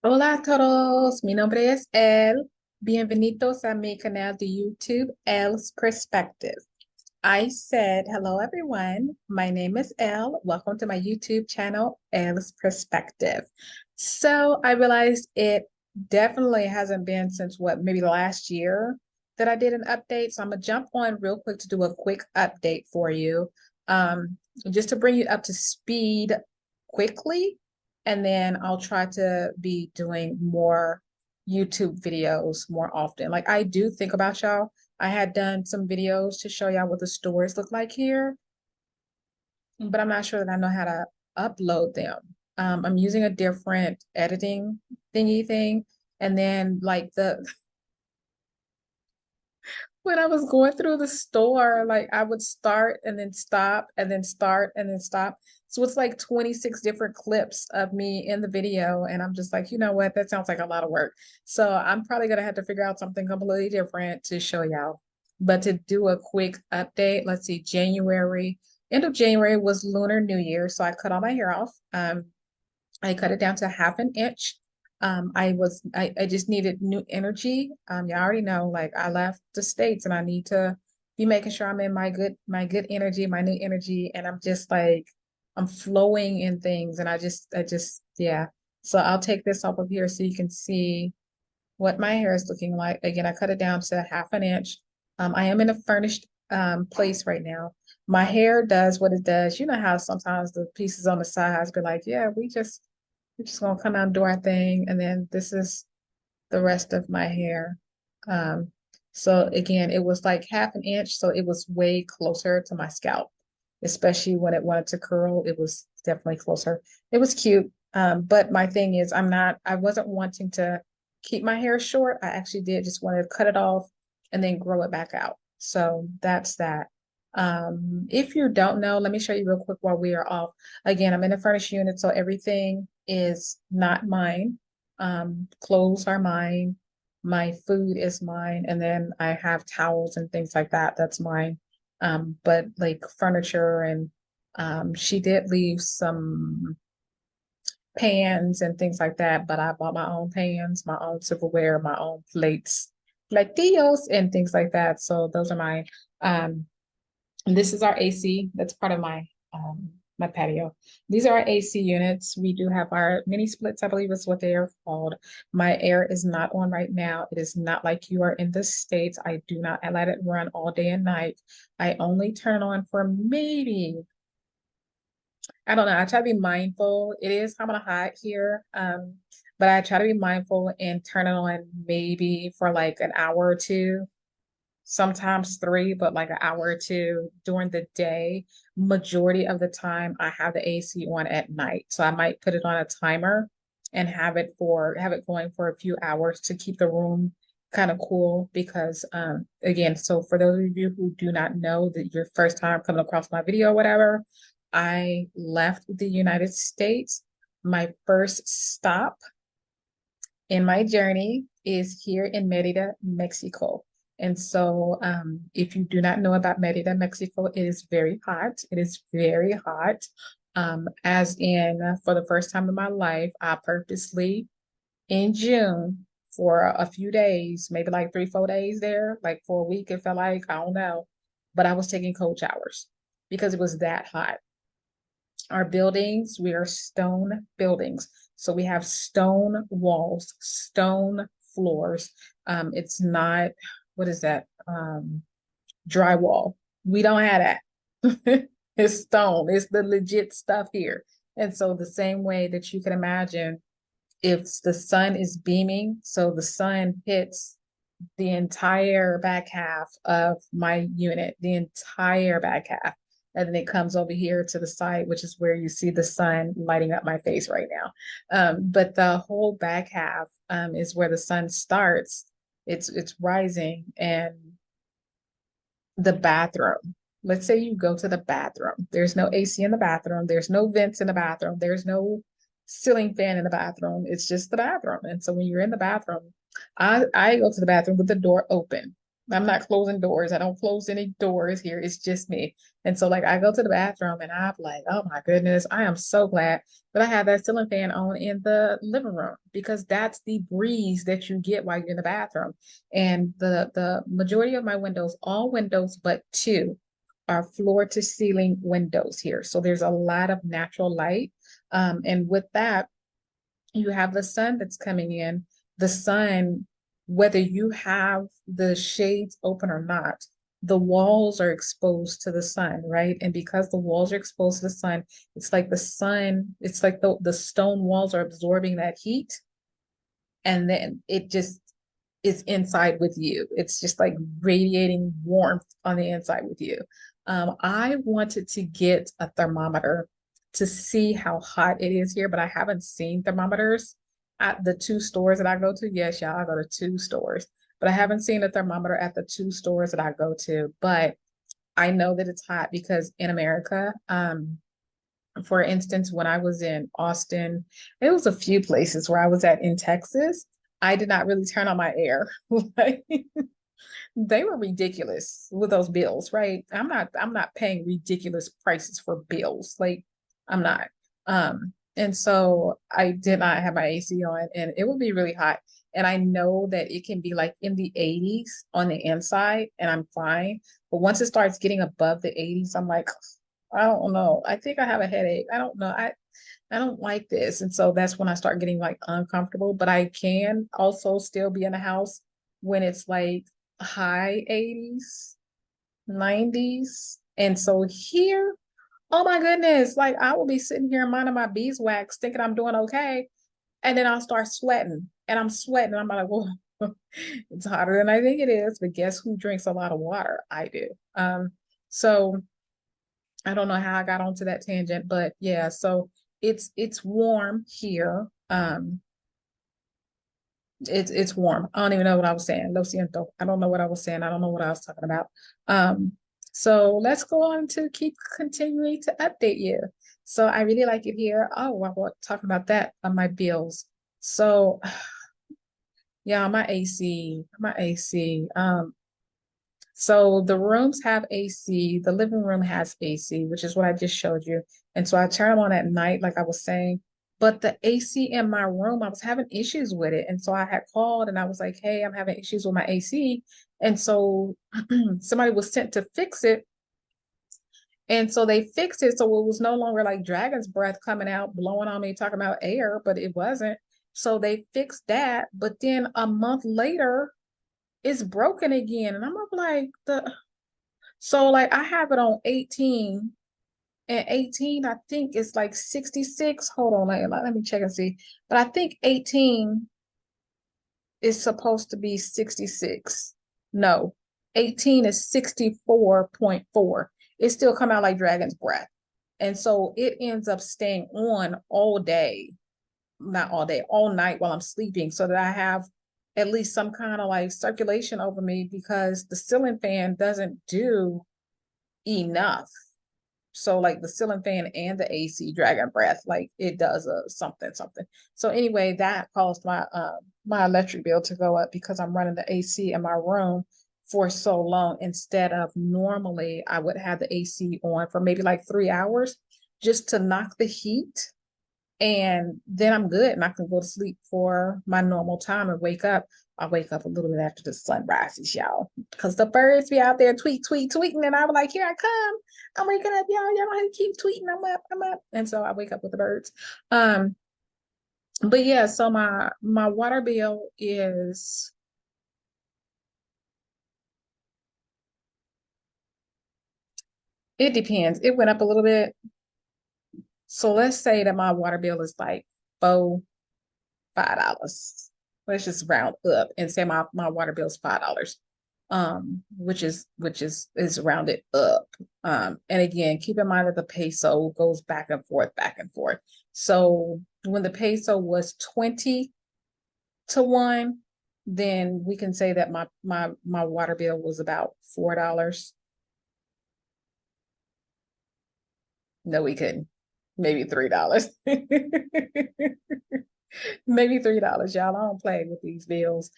Hola a todos, mi nombre es El. Bienvenidos a mi canal de YouTube, El's Perspective. I said, hello everyone. My name is El. Welcome to my YouTube channel, El's Perspective. So I realized it definitely hasn't been since what, maybe last year that I did an update. So I'm gonna jump on real quick to do a quick update for you, um, just to bring you up to speed quickly. And then I'll try to be doing more YouTube videos more often. Like I do think about y'all. I had done some videos to show y'all what the stores look like here, but I'm not sure that I know how to upload them. I'm using a different editing thingy thing. And then like the when I was going through the store, like I would start and then stop and then start and then stop. So it's like 26 different clips of me in the video. And I'm just like, you know what? That sounds like a lot of work. So I'm probably gonna have to figure out something completely different to show y'all. But to do a quick update, let's see, end of January was Lunar New Year. So I cut all my hair off. I cut it down to half an inch. I just needed new energy. You already know, like I left the States and I need to be making sure I'm in my good energy, my new energy. And I'm just like, I'm flowing in things. And yeah. So I'll take this off of here so you can see what my hair is looking like. Again, I cut it down to half an inch. I am in a furnished place right now. My hair does what it does. You know how sometimes the pieces on the sides be like, yeah, we're just gonna come out and do our thing. And then this is the rest of my hair. Um, so again, it was like half an inch, so it was way closer to my scalp, especially when it wanted to curl. It was definitely closer. It was cute. But my thing is, I wasn't wanting to keep my hair short. I actually did just want to cut it off and then grow it back out. So that's that. If you don't know, let me show you real quick while we are off. Again, I'm in a furnished unit, so everything is not mine. Clothes are mine. My food is mine. And then I have towels and things like that. That's mine. But like furniture and she did leave some pans and things like that, but I bought my own pans, my own silverware, my own plates, platillos and things like that. So those are mine. And this is our AC. That's part of my patio. These are our AC units. We do have our mini splits, I believe is what they are called. My air is not on right now. It is not like you are in the States. I do not let it run all day and night. I only turn it on for maybe, I don't know. I try to be mindful. It is kind of hot here. But I try to be mindful and turn it on maybe for like an hour or two, sometimes three, but like an hour or two during the day. Majority of the time, I have the AC on at night. So I might put it on a timer and have it going for a few hours to keep the room kind of cool because again, so for those of you who do not know that your first time coming across my video or whatever, I left the United States. My first stop in my journey is here in Merida, Mexico. And so, if you do not know about Merida, Mexico, it is very hot. It is very hot. As in, for the first time in my life, I purposely in June for a few days, maybe like 3, 4 days there, like for a week, it felt like, I don't know. But I was taking cold showers because it was that hot. Our buildings, we are stone buildings. So we have stone walls, stone floors. It's not, what is that? Drywall. We don't have that. It's stone. It's the legit stuff here. And so the same way that you can imagine if the sun is beaming, so the sun hits the entire back half of my unit, the entire back half. And then it comes over here to the side, which is where you see the sun lighting up my face right now. But the whole back half is where the sun starts. It's rising, and the bathroom. Let's say you go to the bathroom. There's no AC in the bathroom. There's no vents in the bathroom. There's no ceiling fan in the bathroom. It's just the bathroom. And so when you're in the bathroom, I go to the bathroom with the door open. I'm not closing doors. I don't close any doors here. It's just me. And so like I go to the bathroom and I'm like, oh my goodness, I am so glad that I have that ceiling fan on in the living room because that's the breeze that you get while you're in the bathroom. And the majority of my windows, all windows but two, are floor to ceiling windows here. So there's a lot of natural light. And with that, you have the sun that's coming in. The sun, whether you have the shades open or not, the walls are exposed to the sun, right? And because the walls are exposed to the sun, it's like the sun, it's like the stone walls are absorbing that heat, and then it just is inside with you. It's just like radiating warmth on the inside with you. I wanted to get a thermometer to see how hot it is here, but I haven't seen thermometers at the two stores that I go to. Yes, y'all, I go to two stores, but I haven't seen a thermometer at the two stores that I go to. But I know that it's hot because in America, for instance, when I was in Austin, it was a few places where I was at in Texas. I did not really turn on my air. Like, they were ridiculous with those bills, right? I'm not paying ridiculous prices for bills. Like I'm not. And so I did not have my AC on and it would be really hot. And I know that it can be like in the 80s on the inside and I'm fine. But once it starts getting above the 80s, I'm like, I don't know. I think I have a headache. I don't know. I don't like this. And so that's when I start getting like uncomfortable. But I can also still be in the house when it's like high 80s, 90s. And so here, oh my goodness, like I will be sitting here minding my beeswax, thinking I'm doing okay. And then I'll start sweating and I'm sweating. And I'm like, well, it's hotter than I think it is. But guess who drinks a lot of water? I do. So I don't know how I got onto that tangent, but yeah, so it's warm here. It's warm. I don't even know what I was saying. Lo siento. I don't know what I was saying. I don't know what I was talking about. Um, so let's go on to keep continuing to update you. So I really like it here. Oh, I was talking about that on my bills. So yeah, my AC. So the rooms have AC, the living room has AC, which is what I just showed you. And so I turn them on at night, like I was saying. But the AC in my room, I was having issues with it. And so I had called and I was like, hey, I'm having issues with my AC. And so somebody was sent to fix it. And so they fixed it. So it was no longer like dragon's breath coming out, blowing on me, talking about air, but it wasn't. So they fixed that. But then a month later, it's broken again. And I'm like, so like I have it on 18 and 18, I think it's like 66. Hold on, let me check and see. But I think 18 is supposed to be 66. No, 18 is 64.4. It still come out like dragon's breath. And so it ends up staying on all day, not all day, all night while I'm sleeping so that I have at least some kind of like circulation over me because the ceiling fan doesn't do enough. So like the ceiling fan and the AC dragon breath, like it does a something. So anyway, that caused my electric bill to go up because I'm running the AC in my room for so long instead of normally I would have the AC on for maybe like 3 hours just to knock the heat and then I'm good and I can go to sleep for my normal time and wake up. I wake up a little bit after the sun rises, y'all, because the birds be out there tweeting, and I was like, "Here I come! I'm waking up, y'all. Y'all don't have to keep tweeting. I'm up." And so I wake up with the birds. Um, but yeah, so my water bill is it depends. It went up a little bit. So let's say that my water bill is like $5. Let's just round up and say my water bill is $5. Which is rounded up. And again, keep in mind that the peso goes back and forth, back and forth. So when the peso was 20 to 1, then we can say that my water bill was about $4. No, we couldn't. Maybe $3. Maybe $3, y'all. I don't play with these bills.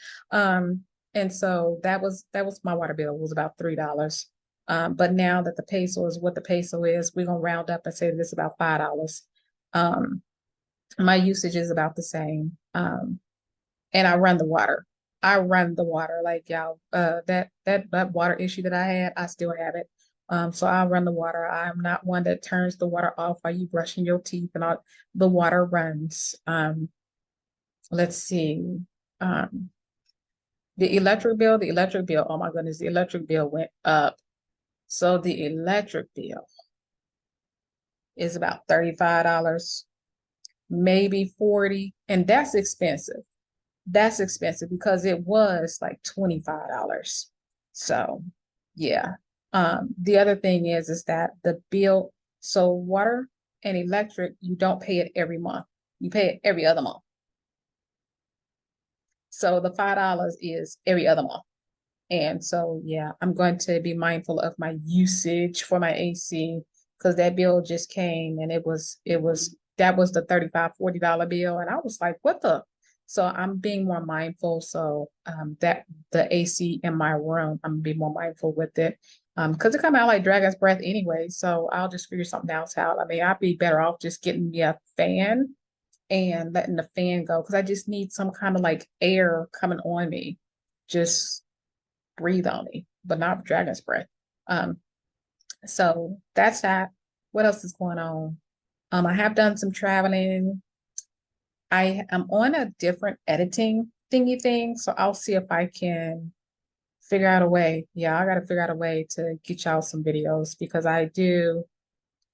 And so that was my water bill was about $3. But now that the peso is what the peso is, we're gonna round up and say that it's about $5. Um, my usage is about the same. And I run the water. I run the water like y'all. That water issue that I had, I still have it. So I run the water. I'm not one that turns the water off while you brushing your teeth and all. The water runs. Let's see. Um, the electric bill. Oh my goodness, the electric bill went up. So the electric bill is about $35, maybe 40, and that's expensive. That's expensive because it was like $25. So yeah. The other thing is that the bill, so water and electric, you don't pay it every month. You pay it every other month. So the $5 is every other month. And so, yeah, I'm going to be mindful of my usage for my AC because that bill just came and that was the $35-$40 bill. And I was like, what the? So I'm being more mindful. So that the AC in my room, I'm gonna be more mindful with it. Because it come out like dragon's breath anyway. So I'll just figure something else out. I mean, I'd be better off just getting me a fan and letting the fan go because I just need some kind of like air coming on me. Just breathe on me, but not dragon's breath. Um, so that's that. What else is going on? I have done some traveling. I am on a different editing thingy thing, so I'll see if I can figure out a way. Yeah, I got to figure out a way to get y'all some videos because I do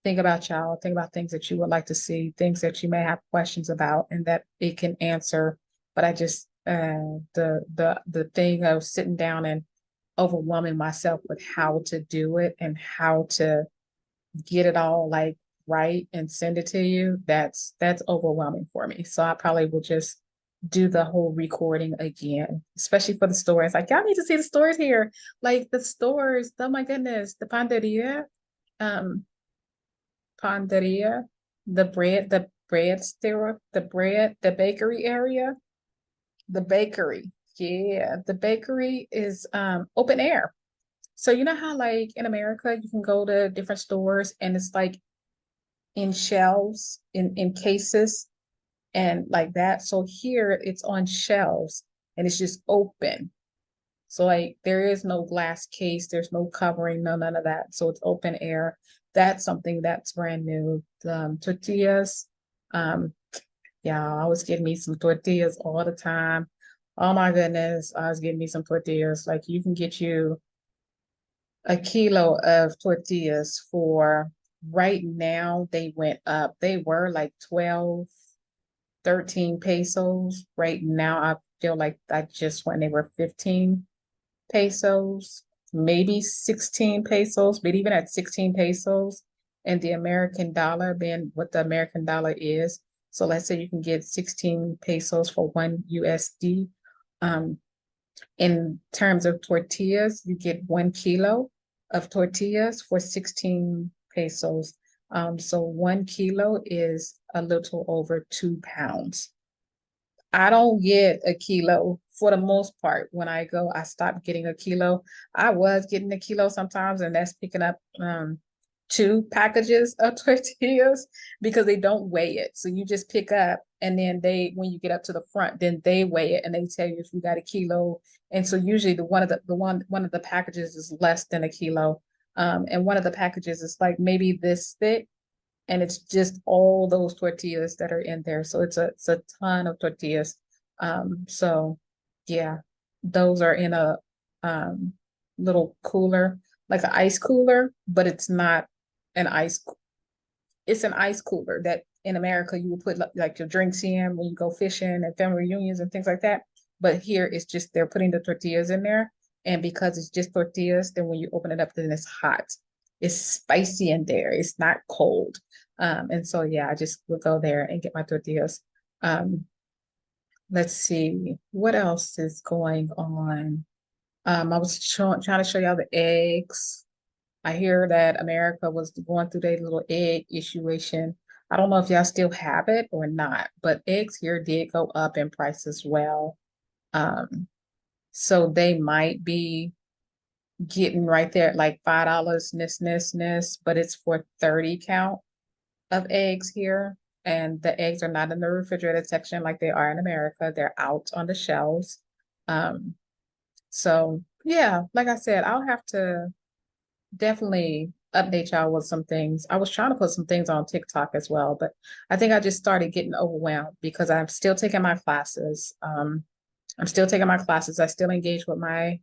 think about y'all, think about things that you would like to see, things that you may have questions about, and that it can answer. But I just the thing of sitting down and overwhelming myself with how to do it and how to get it all like right and send it to you, that's overwhelming for me. So I probably will just do the whole recording again, especially for the stores. Like y'all need to see the stores here. Like the stores, oh my goodness, the panderia, um, panderia, the bread store, the bakery area, the bakery. Yeah, the bakery is open air. So you know how like in America you can go to different stores and it's like in shelves, in cases and like that. So here it's on shelves and it's just open. So like there is no glass case, there's no covering, no none of that. So it's open air. That's something that's brand new. Tortillas. Um, yeah, I was getting me some tortillas all the time. Oh my goodness, I was getting me some tortillas. Like you can get you a kilo of tortillas for right now, they went up. They were like 12, 13 pesos. Right now, I feel like I just when they were 15 pesos, maybe 16 pesos, but even at 16 pesos and the American dollar being what the American dollar is. So let's say you can get 16 pesos for one USD. Um, in terms of tortillas, you get 1 kilo of tortillas for 16 pesos. So 1 kilo is a little over 2 pounds. I don't get a kilo for the most part. When I go, I stopped getting a kilo. I was getting a kilo sometimes, and that's picking up 2 packages of tortillas because they don't weigh it. So you just pick up, and then when you get up to the front, then they weigh it and they tell you if you got a kilo. And so usually one of the packages is less than a kilo. And one of the packages is like maybe this thick and it's just all those tortillas that are in there. So it's a ton of tortillas. So yeah, those are in a little cooler, like an ice cooler, but it's not an ice. It's an ice cooler that in America you would put like your drinks in when you go fishing and family reunions and things like that. But here it's just they're putting the tortillas in there, and because it's just tortillas, then when you open it up, then it's hot. It's spicy in there. It's not cold. And so yeah, I just would go there and get my tortillas. Um, let's see what else is going on. I was trying to show y'all the eggs. I hear that America was going through their little egg issue. I don't know if y'all still have it or not, but eggs here did go up in price as well. Um, So they might be getting right there at like $5 this, but it's for 30 count of eggs here. And the eggs are not in the refrigerated section like they are in America. They're out on the shelves. Um, so yeah, like I said, I'll have to definitely update y'all with some things. I was trying to put some things on TikTok as well, but I think I just started getting overwhelmed because I'm still taking my classes. I'm still taking my classes. I still engage with my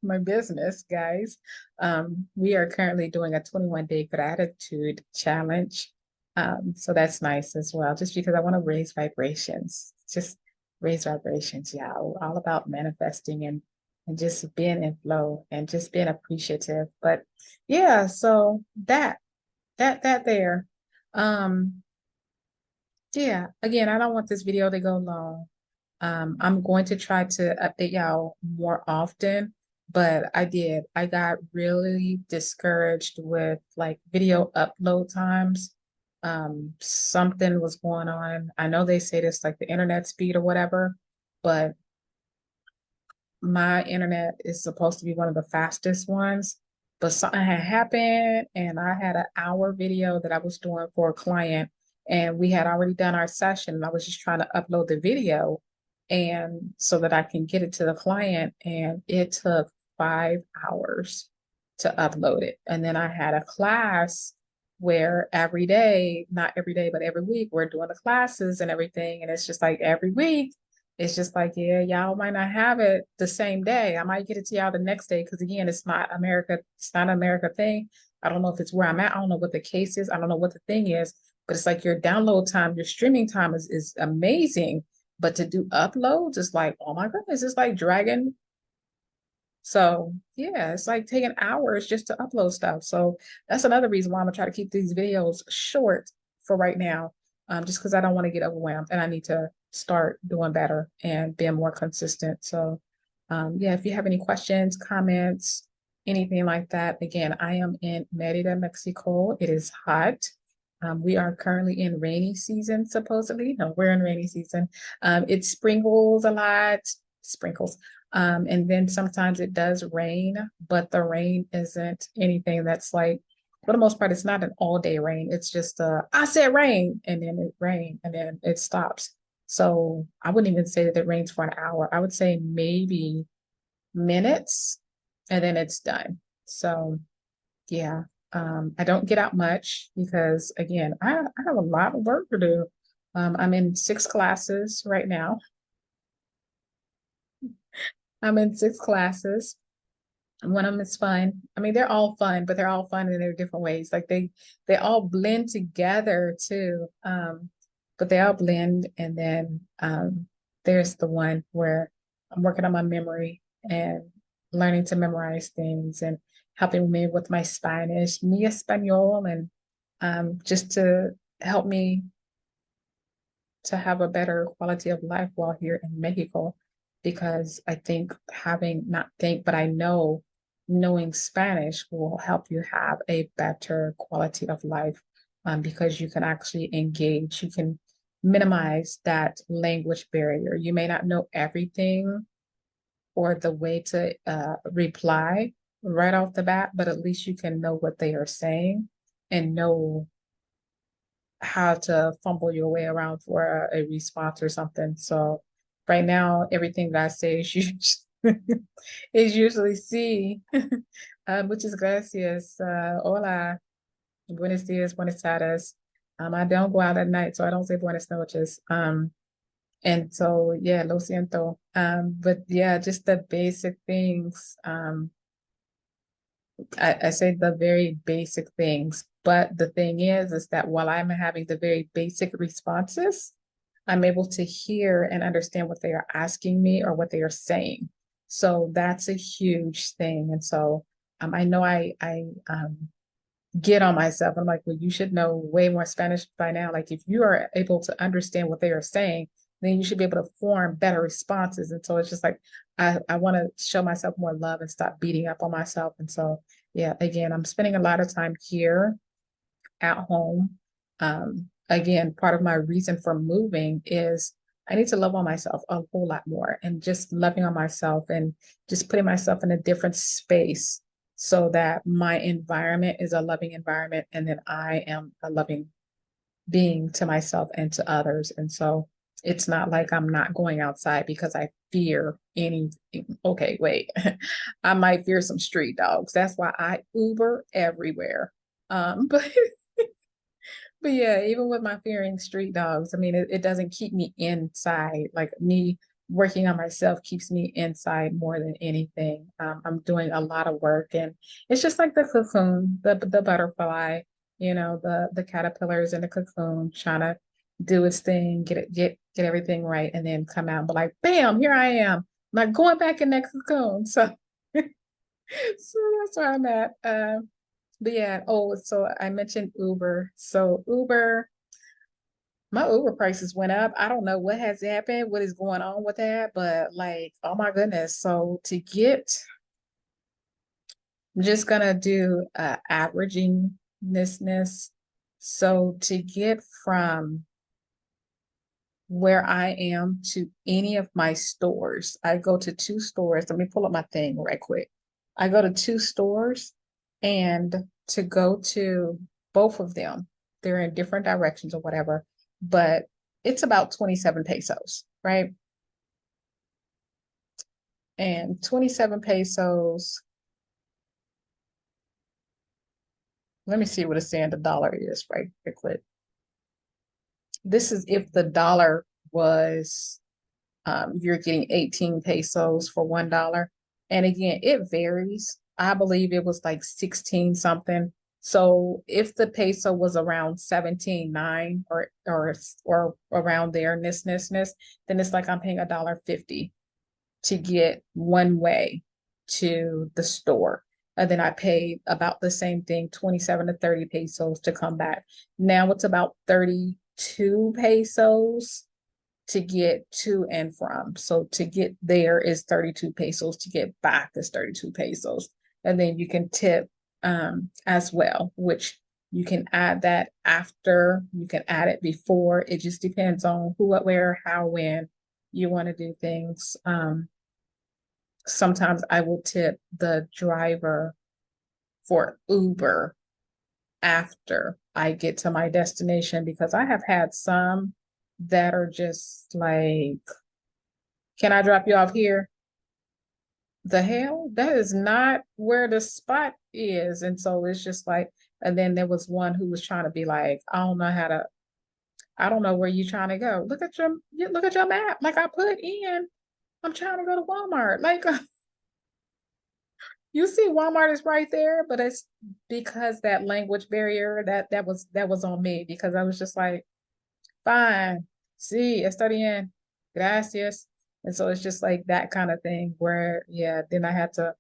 my business, guys. We are currently doing a 21-day gratitude challenge. So that's nice as well, just because I want to raise vibrations, just raise vibrations. Yeah, all about manifesting and just being in flow and just being appreciative. But yeah, so that there. Um, yeah, again, I don't want this video to go long. I'm going to try to update y'all more often, but I got really discouraged with like video upload times. Something was going on. I know they say this like the internet speed or whatever, but my internet is supposed to be one of the fastest ones, but something had happened and I had an hour video that I was doing for a client and we had already done our session and I was just trying to upload the video and so that I can get it to the client and it took 5 hours to upload it. And then I had a class where every day, not every day, but every week we're doing the classes and everything. And it's just like every week it's just like, yeah, y'all might not have it the same day. I might get it to y'all the next day because again, it's not an America thing. I don't know if it's where I'm at. I don't know what the case is. I don't know what the thing is, but it's like your download time, your streaming time is amazing. But to do uploads, it's like, oh my goodness, it's like dragging so yeah, it's like taking hours just to upload stuff. So that's another reason why I'm gonna try to keep these videos short for right now. Just because I don't want to get overwhelmed and I need to start doing better and being more consistent. So yeah, if you have any questions, comments, anything like that, again, I am in Merida, Mexico. It is hot. We are currently in rainy season, supposedly. No, we're in rainy season. It sprinkles a lot, sprinkles. And then sometimes it does rain, but the rain isn't anything that's like, for the most part, it's not an all day rain. It's just, I said rain, and then it rained, and then it stops. So I wouldn't even say that it rains for an hour. I would say maybe minutes, and then it's done. So yeah, I don't get out much because, again, I have a lot of work to do. I'm in 6 classes right now. I'm in 6 classes. One of them is fun. I mean, they're all fun, but they're all fun in their different ways. Like they all blend together too. But they all blend. And then there's the one where I'm working on my memory and learning to memorize things and helping me with my Spanish, mi español, and just to help me to have a better quality of life while here in Mexico because I think having not think, but I know knowing Spanish will help you have a better quality of life because you can actually engage, you can minimize that language barrier. You may not know everything or the way to reply right off the bat, but at least you can know what they are saying and know how to fumble your way around for a response or something. So right now, everything that I say is usually, is usually sí, which is gracias, hola, buenos dias, buenas tardes. I don't go out at night, so I don't say buenas noches. And so yeah, lo siento. But yeah, just the basic things. I say the very basic things, but the thing is that while I'm having the very basic responses, I'm able to hear and understand what they are asking me or what they are saying. So that's a huge thing. And so I know I get on myself. I'm like, well, you should know way more Spanish by now. Like if you are able to understand what they are saying, then you should be able to form better responses. And so it's just like I want to show myself more love and stop beating up on myself. And so yeah, again, I'm spending a lot of time here at home. Again, part of my reason for moving is I need to love on myself a whole lot more and just loving on myself and just putting myself in a different space so that my environment is a loving environment and then I am a loving being to myself and to others. And so it's not like I'm not going outside because I fear any, okay, wait, I might fear some street dogs. That's why I Uber everywhere. But but yeah, even with my fearing street dogs, I mean, it doesn't keep me inside. Like me working on myself keeps me inside more than anything. I'm doing a lot of work, and it's just like the cocoon, the butterfly, the caterpillars in the cocoon trying to do its thing, get everything right, and then come out. But like, bam, here I am, not going back in that cocoon. So, so that's where I'm at. But yeah, oh, so I mentioned Uber. So Uber, my Uber prices went up. I don't know what has happened, what is going on with that, but like, oh my goodness. So to get, I'm just gonna do averaging this. So to get from where I am to any of my stores, I go to two stores. Let me pull up my thing right quick. I go to two stores, and to go to both of them, they're in different directions or whatever, but it's about 27 pesos, right? And 27 pesos, let me see what it's saying the dollar is right quick. This is if the dollar was you're getting 18 pesos for $1. And again, it varies. I believe it was like 16 something. So if the peso was around 17.9 or around there, then it's like I'm paying $1.50 to get one way to the store. And then I paid about the same thing, 27 to 30 pesos to come back. Now it's about 32 pesos to get to and from. So to get there is 32 pesos, to get back is 32 pesos. And then you can tip as well, which you can add that after, you can add it before. It just depends on who, what, where, how, when you want to do things. Sometimes I will tip the driver for Uber after I get to my destination because I have had some that are just like, can I drop you off here? The hell? That is not where the spot is. And so it's just like, and then there was one who was trying to be like, I don't know where you're trying to go. Look at your map. Like I put in, I'm trying to go to Walmart. Like you see Walmart is right there, but it's because that language barrier that was on me because I was just like, fine. Sí, está bien. Gracias. And so it's just like that kind of thing where, yeah, then I had to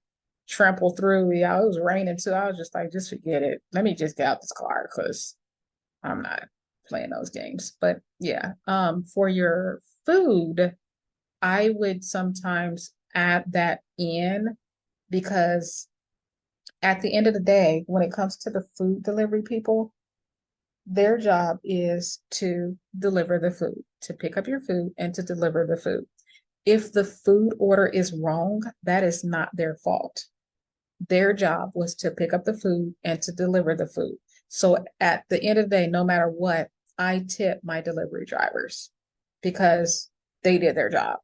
trample through. Yeah, it was raining too. I was just like, just forget it. Let me just get out this car because I'm not playing those games. But yeah, for your food, I would sometimes add that in because at the end of the day, when it comes to the food delivery people, their job is to deliver the food, to pick up your food and to deliver the food. If the food order is wrong, that is not their fault. Their job was to pick up the food and to deliver the food. So at the end of the day, no matter what, I tip my delivery drivers because they did their job.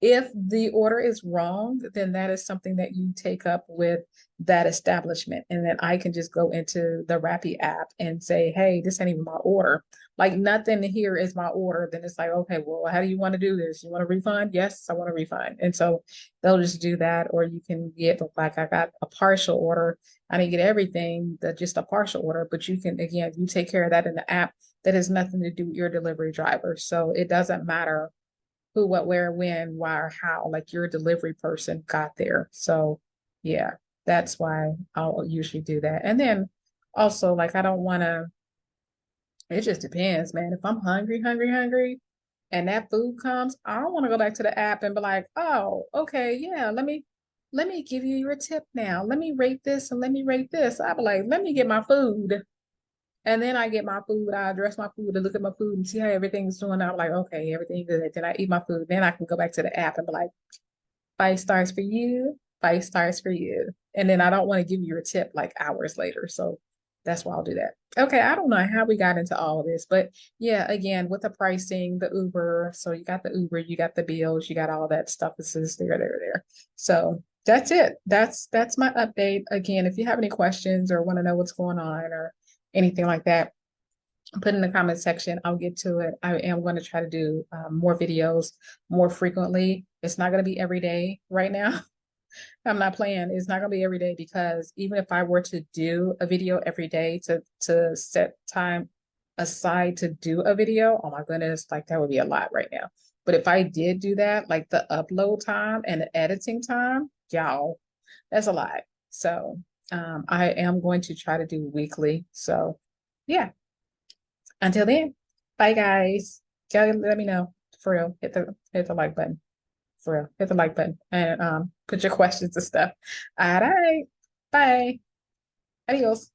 If the order is wrong, then that is something that you take up with that establishment. And then I can just go into the Rappi app and say, hey, this ain't even my order. Like nothing here is my order. Then it's like, okay, well, how do you want to do this? You want a refund? Yes, I want a refund. And so they'll just do that. Or you can get like I got a partial order. I didn't get everything, just a partial order, but you can, again, you take care of that in the app. That has nothing to do with your delivery driver. So it doesn't matter who, what, where, when, why, or how, like your delivery person got there. So yeah, that's why I'll usually do that. And then also like I don't want to, it just depends, man. If I'm hungry, and that food comes, I don't want to go back to the app and be like, oh, okay, yeah, let me give you your tip now. Let me rate this and let me rate this. I'll be like, let me get my food. And then I get my food, I address my food and look at my food and see how everything's doing. I'm like, okay, everything good. Then I eat my food. Then I can go back to the app and be like, 5 stars for you, 5 stars for you. And then I don't want to give you a tip like hours later. So that's why I'll do that. Okay, I don't know how we got into all of this, but yeah, again, with the pricing, the Uber, so you got the Uber, you got the bills, you got all that stuff. This is there. So that's it. That's my update. Again, if you have any questions or want to know what's going on or anything like that, put in the comment section. I'll get to it. I am going to try to do more videos more frequently. It's not going to be every day right now. I'm not playing. It's not going to be every day because even if I were to do a video every day to set time aside to do a video, oh my goodness, like that would be a lot right now. But if I did do that, like the upload time and the editing time, y'all, that's a lot. So I am going to try to do weekly. So yeah, until then, bye guys. Gotta let me know. For real. Hit the like button. For real. Hit the like button and put your questions and stuff. All right. Bye. Adios.